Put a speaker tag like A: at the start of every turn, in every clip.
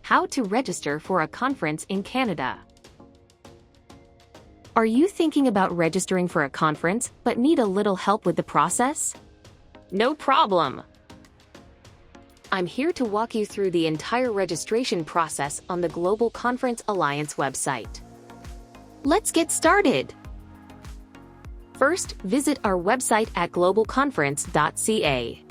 A: How to register for a conference in Canada. Are you thinking about registering for a conference but need a little help with the process? No problem! I'm here to walk you through the entire registration process on the Global Conference Alliance website. Let's get started! First, visit our website at globalconference.ca.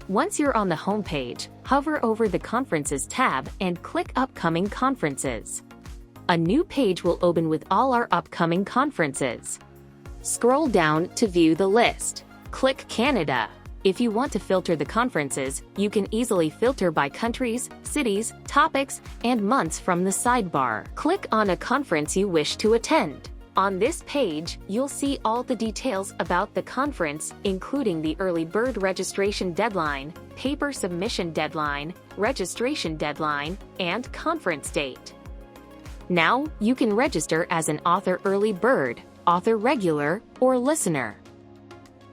A: Once you're on the homepage, hover over the Conferences tab and click Upcoming Conferences. A new page will open with all our upcoming conferences. Scroll down to view the list. Click Canada. If you want to filter the conferences, you can easily filter by countries, cities, topics, and months from the sidebar. Click on a conference you wish to attend. On this page, you'll see all the details about the conference, including the early bird registration deadline, paper submission deadline, registration deadline, and conference date. Now, you can register as an author early bird, author regular, or listener.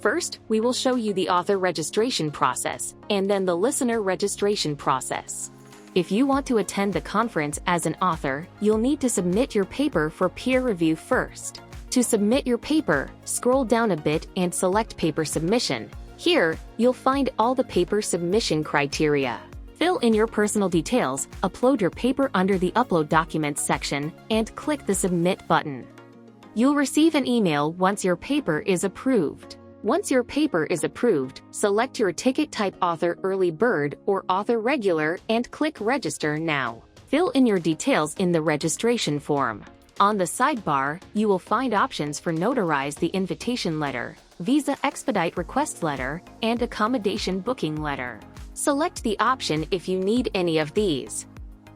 A: First, we will show you the author registration process, and then the listener registration process. If you want to attend the conference as an author, you'll need to submit your paper for peer review first. To submit your paper, scroll down a bit and select Paper Submission. Here, you'll find all the paper submission criteria. Fill in your personal details, upload your paper under the Upload Documents section, and click the Submit button. You'll receive an email once your paper is approved. Once your paper is approved, select your ticket type Author Early Bird or Author Regular and click Register Now. Fill in your details in the registration form. On the sidebar, you will find options for Notarize the Invitation Letter, Visa Expedite Request Letter, and Accommodation Booking Letter. Select the option if you need any of these.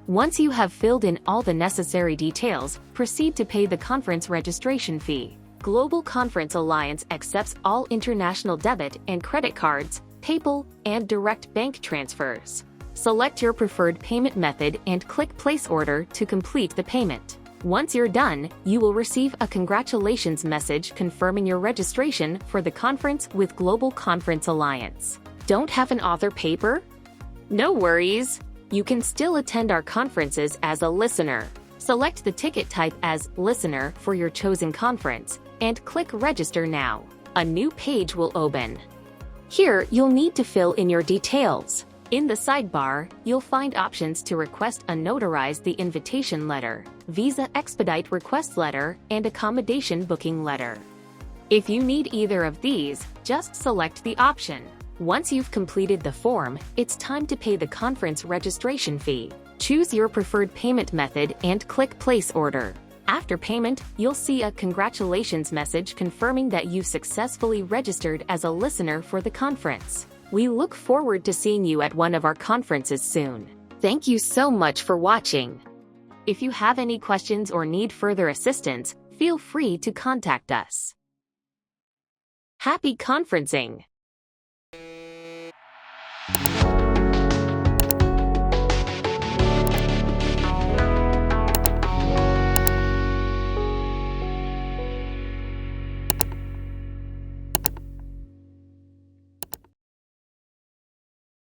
A: Once you have filled in all the necessary details, proceed to pay the conference registration fee. Global Conference Alliance accepts all international debit and credit cards, PayPal, and direct bank transfers. Select your preferred payment method and click Place Order to complete the payment. Once you're done, you will receive a congratulations message confirming your registration for the conference with Global Conference Alliance. Don't have an author paper? No worries! You can still attend our conferences as a listener. Select the ticket type as Listener for your chosen conference, and click Register Now. A new page will open. Here, you'll need to fill in your details. In the sidebar, you'll find options to request a Notarize the Invitation Letter, Visa Expedite Request Letter, and Accommodation Booking Letter. If you need either of these, just select the option. Once you've completed the form, it's time to pay the conference registration fee. Choose your preferred payment method and click Place Order. After payment, you'll see a congratulations message confirming that you've successfully registered as a listener for the conference. We look forward to seeing you at one of our conferences soon. Thank you so much for watching. If you have any questions or need further assistance, feel free to contact us. Happy conferencing!